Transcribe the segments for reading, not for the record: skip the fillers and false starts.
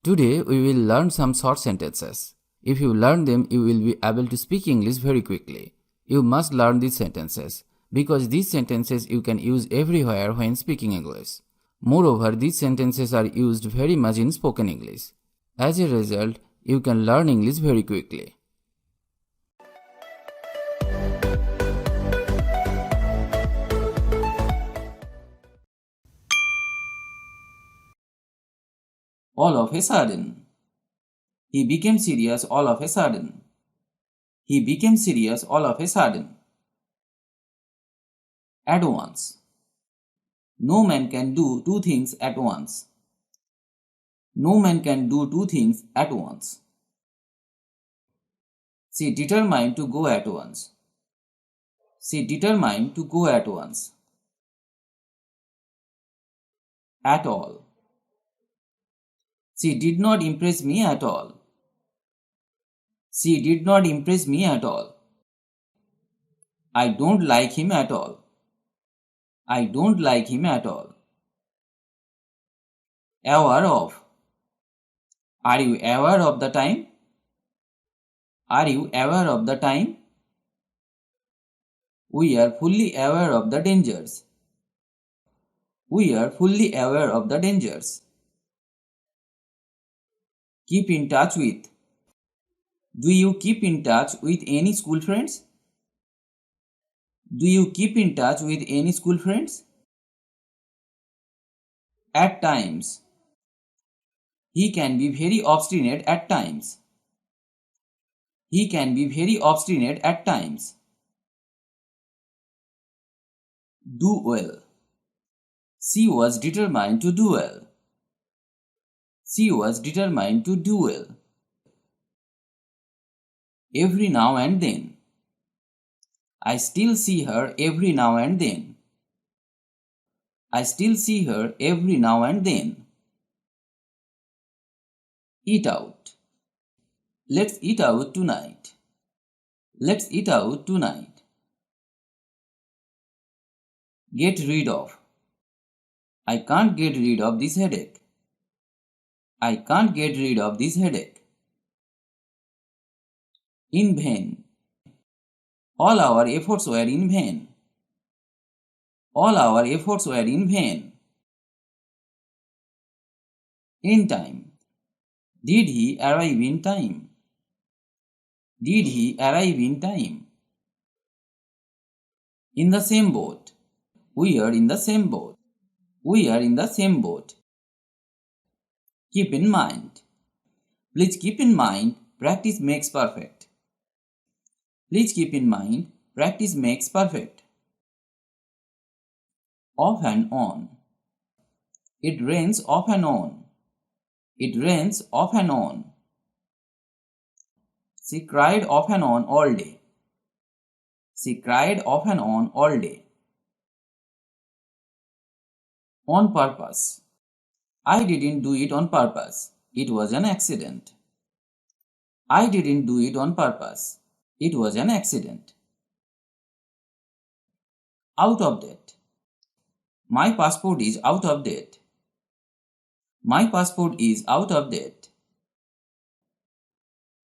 Today we will learn some short sentences. If you learn them, you will be able to speak English very quickly. You must learn these sentences because these sentences you can use everywhere when speaking English. Moreover, these sentences are used very much in spoken English. As a result, you can learn English very quickly. All of a sudden. He became serious all of a sudden. He became serious all of a sudden. At once. No man can do two things at once. No man can do two things at once. She determined to go at once. She determined to go at once. At all. She did not impress me at all. She did not impress me at all. I don't like him at all. I don't like him at all. Aware of. Are you aware of the time? Are you aware of the time? We are fully aware of the dangers. We are fully aware of the dangers. Keep in touch with. Do you keep in touch with any school friends? Do you keep in touch with any school friends? At times. He can be very obstinate at times. He can be very obstinate at times. Do well. She was determined to do well. She was determined to do well. Every now and then. I still see her every now and then. I still see her every now and then. Eat out. Let's eat out tonight. Let's eat out tonight. Get rid of. I can't get rid of this headache. I can't get rid of this headache. In vain. All our efforts were in vain. All our efforts were in vain. In time. Did he arrive in time? Did he arrive in time? In the same boat. We are in the same boat. We are in the same boat. Keep in mind. Please keep in mind, practice makes perfect. Please keep in mind, practice makes perfect. Off and on. It rains off and on. It rains off and on. She cried off and on all day. She cried off and on all day. On purpose. I didn't do it on purpose. It was an accident. I didn't do it on purpose. It was an accident. Out of date. My passport is out of date. My passport is out of date.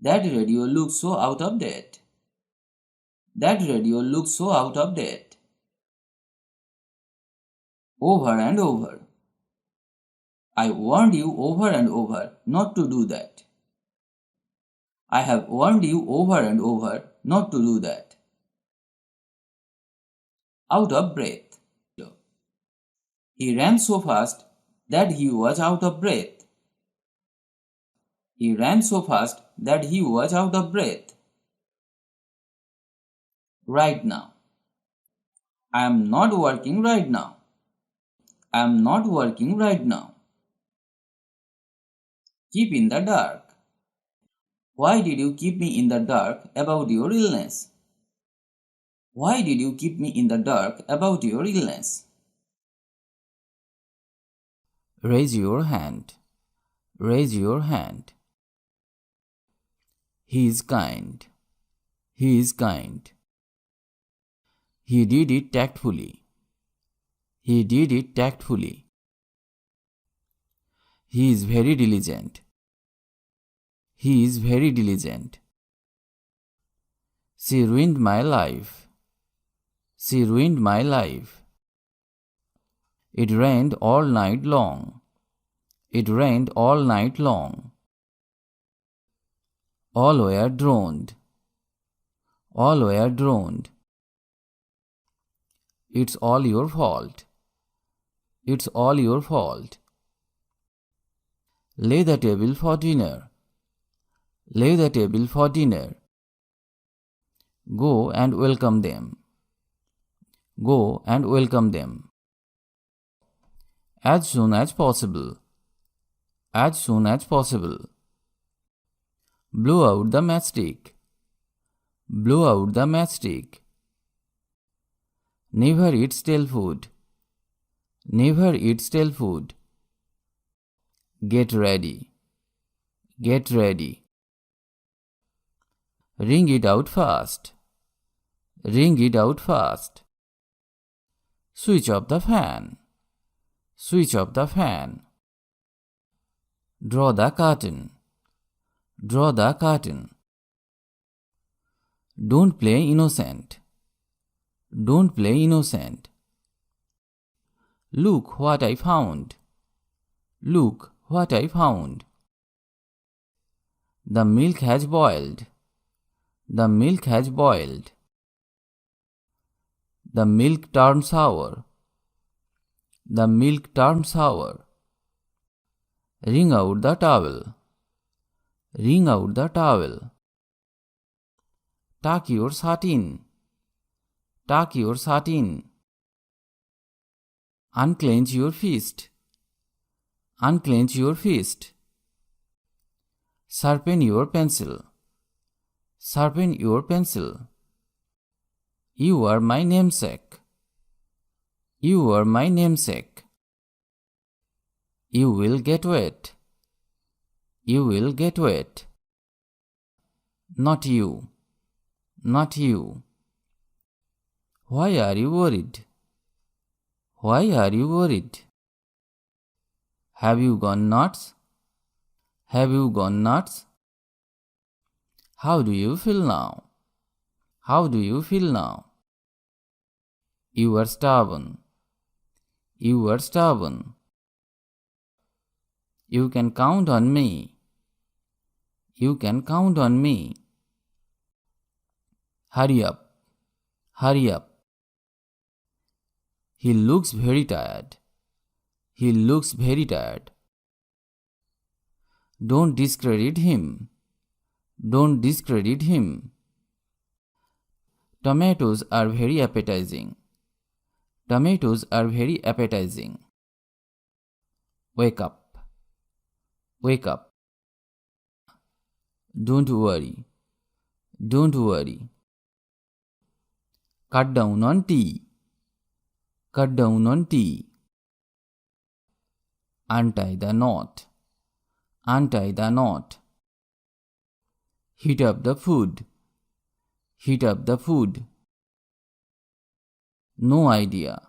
That radio looks so out of date. That radio looks so out of date. Over and over. I warned you over and over not to do that. I have warned you over and over not to do that. Out of breath. He ran so fast that he was out of breath. He ran so fast that he was out of breath. Right now. I am not working right now. I am not working right now. Keep in the dark. Why did you keep me in the dark about your illness? Why did you keep me in the dark about your illness? Raise your hand. Raise your hand. He is kind. He is kind. He did it tactfully. He did it tactfully. He is very diligent. He is very diligent. She ruined my life. She ruined my life. It rained all night long. It rained all night long. All were drowned. All were drowned. It's all your fault. It's all your fault. Lay the table for dinner. Lay the table for dinner. Go and welcome them. Go and welcome them. As soon as possible. As soon as possible. Blow out the matchstick. Blow out the matchstick. Never eat stale food. Never eat stale food. Get ready. Get ready. Wring it out fast. Wring it out fast. Switch off the fan. Switch off the fan. Draw the curtain. Draw the curtain. Don't play innocent. Don't play innocent. Look what I found. Look what I found. The milk has boiled. The milk has boiled. The milk turned sour. The milk turned sour. Wring out the towel. Wring out the towel. Tuck your satin. Tuck your satin. Unclench your fist. Unclench your fist. Sharpen your pencil. Sharpen your pencil. You are my namesake. You are my namesake. You will get wet. You will get wet. Not you. Not you. Why are you worried? Why are you worried? Have you gone nuts? Have you gone nuts? How do you feel now? How do you feel now? You are stubborn. You are stubborn. You can count on me. You can count on me. Hurry up. Hurry up. He looks very tired. He looks very tired. Don't discredit him. Don't discredit him. Tomatoes are very appetizing. Tomatoes are very appetizing. Wake up. Wake up. Don't worry. Don't worry. Cut down on tea. Cut down on tea. Untie the knot. Untie the knot. Heat up the food. Heat up the food. No idea.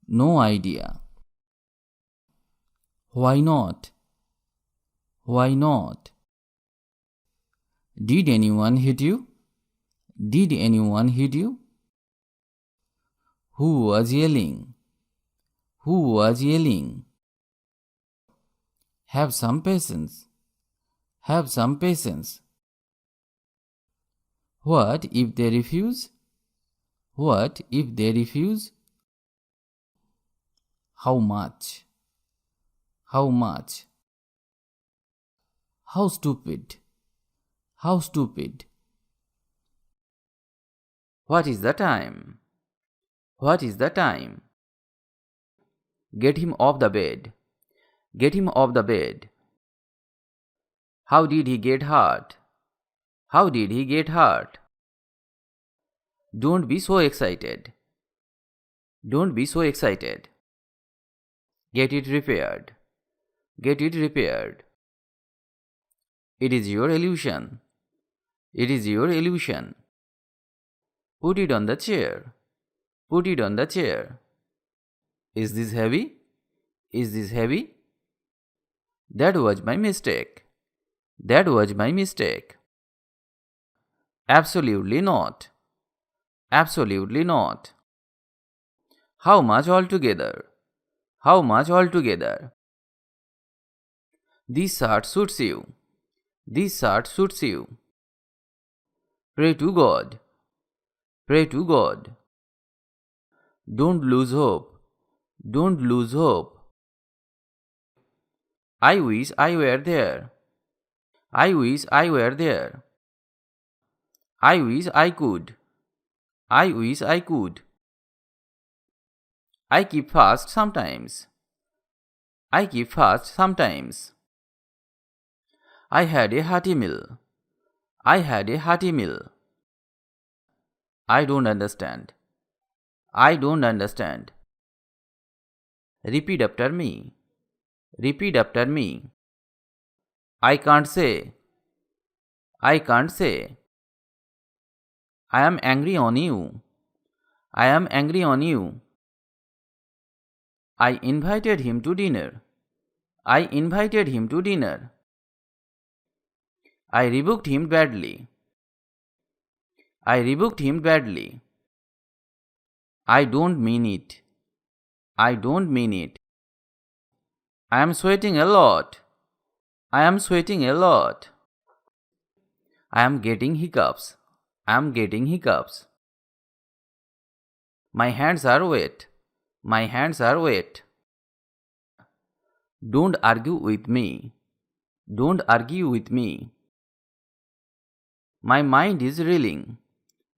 No idea. Why not? Why not? Did anyone hit you? Did anyone hit you? Who was yelling? Who was yelling? Have some patience. Have some patience. What if they refuse? What if they refuse? How much? How much? How stupid? How stupid? What is the time? What is the time? Get him off the bed. Get him off the bed. How did he get hurt? How did he get hurt? Don't be so excited. Don't be so excited. Get it repaired. Get it repaired. It is your illusion. It is your illusion. Put it on the chair. Put it on the chair. Is this heavy? Is this heavy? That was my mistake. That was my mistake. Absolutely not. Absolutely not. How much altogether? How much altogether? This shirt suits you. This shirt suits you. Pray to God. Pray to God. Don't lose hope. Don't lose hope. I wish I were there. I wish I were there. I wish I could. I wish I could. I keep fast sometimes. I keep fast sometimes. I had a hearty meal. I had a hearty meal. I don't understand. I don't understand. Repeat after me. Repeat after me. I can't say. I can't say. I am angry on you. I am angry on you. I invited him to dinner. I invited him to dinner. I rebuked him badly. I rebuked him badly. I don't mean it. I don't mean it. I am sweating a lot. I am sweating a lot. I am getting hiccups. I am getting hiccups. My hands are wet. My hands are wet. Don't argue with me. Don't argue with me. My mind is reeling.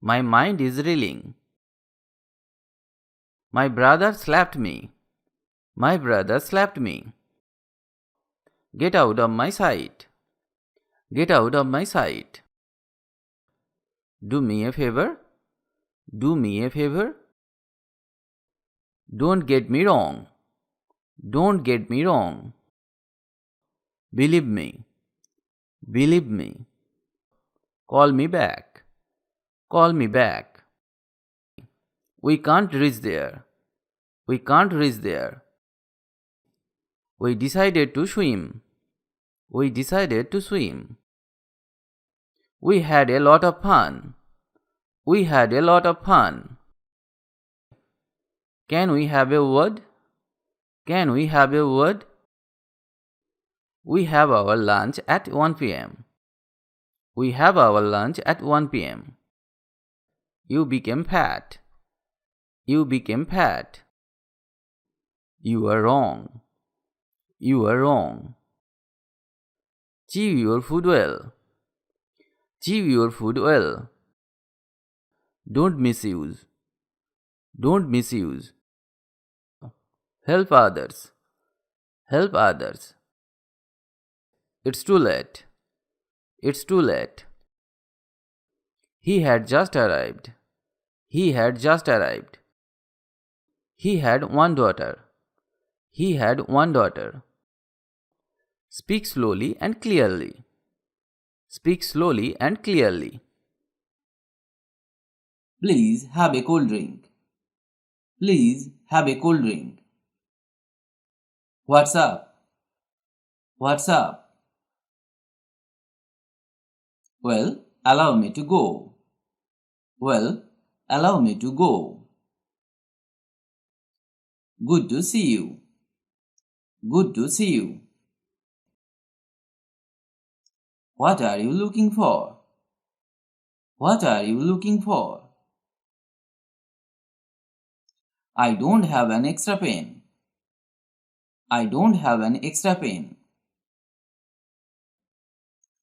My mind is reeling. My brother slapped me. My brother slapped me. Get out of my sight. Get out of my sight. Do me a favor. Do me a favor. Don't get me wrong. Don't get me wrong. Believe me. Believe me. Call me back. Call me back. We can't reach there. We can't reach there. We decided to swim. We decided to swim. We had a lot of fun. We had a lot of fun. Can we have a word? Can we have a word? We have our lunch at 1 p.m. We have our lunch at 1 p.m. You became fat. You became fat. You are wrong. You are wrong. Chew your food well. Chew your food well. Don't misuse. Don't misuse. Help others. Help others. It's too late. It's too late. He had just arrived. He had just arrived. He had one daughter. He had one daughter. Speak slowly and clearly. Speak slowly and clearly. Please have a cold drink. Please have a cold drink. What's up? What's up? Well, allow me to go. Well, allow me to go. Good to see you. Good to see you. What are you looking for? What are you looking for? I don't have an extra pen. I don't have an extra pen.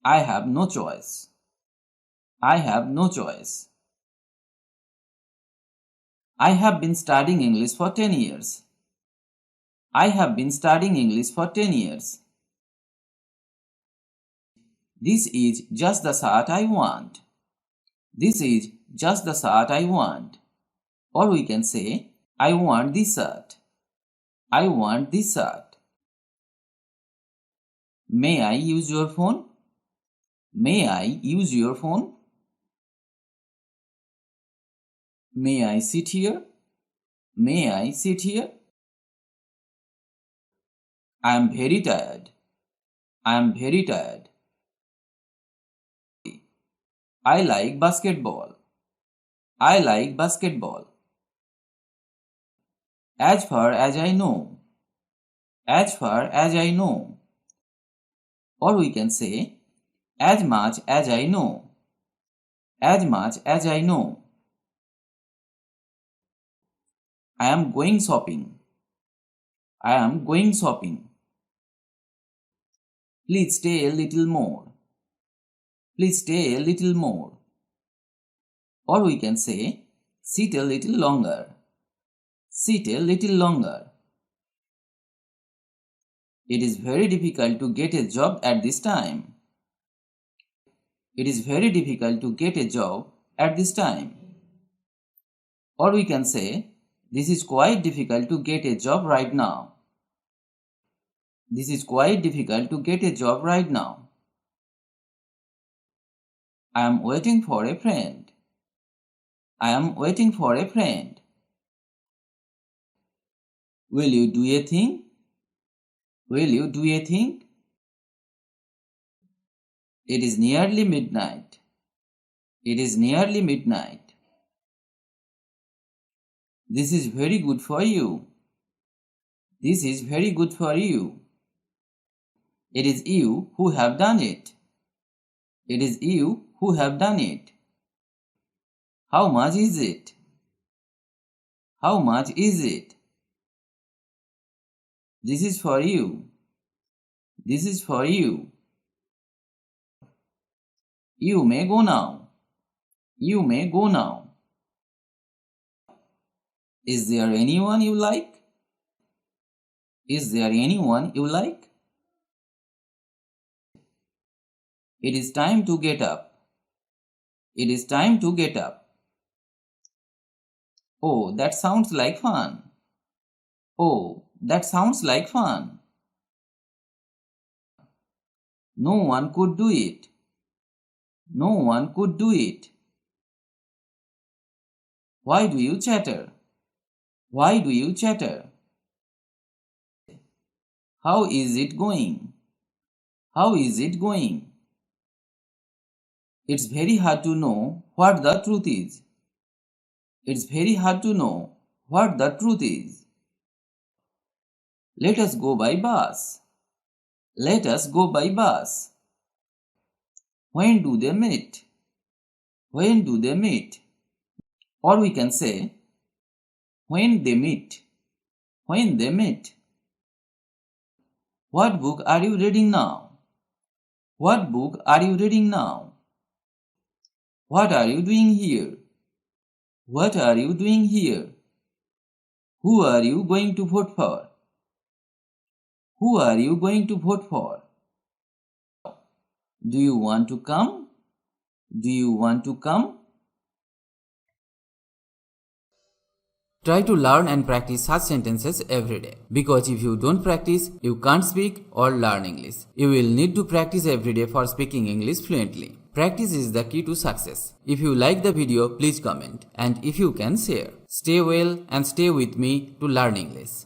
I have no choice. I have no choice. I have been studying English for 10 years. I have been studying English for 10 years. This is just the shirt I want. This is just the shirt I want. Or we can say, I want this shirt. I want this shirt. May I use your phone? May I use your phone? May I sit here? May I sit here? I am very tired. I am very tired. I like basketball. I like basketball. As far as I know. As far as I know. Or we can say, as much as I know. As much as I know. I am going shopping. I am going shopping. Please stay a little more. Please stay a little more. Or we can say, sit a little longer. Sit a little longer. It is very difficult to get a job at this time. It is very difficult to get a job at this time. Or we can say, this is quite difficult to get a job right now. This is quite difficult to get a job right now. I am waiting for a friend. I am waiting for a friend. Will you do a thing? Will you do a thing? It is nearly midnight. It is nearly midnight. This is very good for you. This is very good for you. It is you who have done it. It is you who have done it. How much is it? How much is it? This is for you. This is for you. You may go now. You may go now. Is there anyone you like? Is there anyone you like? It is time to get up. It is time to get up. Oh, that sounds like fun. Oh, that sounds like fun. No one could do it. No one could do it. Why do you chatter? Why do you chatter? How is it going? How is it going? It's very hard to know what the truth is. It's very hard to know what the truth is. Let us go by bus. Let us go by bus. When do they meet? When do they meet? Or we can say, when they meet. When they meet. What book are you reading now? What book are you reading now? What are you doing here? What are you doing here? Who are you going to vote for? Who are you going to vote for? Do you want to come? Do you want to come? Try to learn and practice such sentences every day. Because if you don't practice, you can't speak or learn English. You will need to practice every day for speaking English fluently. Practice is the key to success. If you like the video, please comment. And if you can, share. Stay well and stay with me to learn English.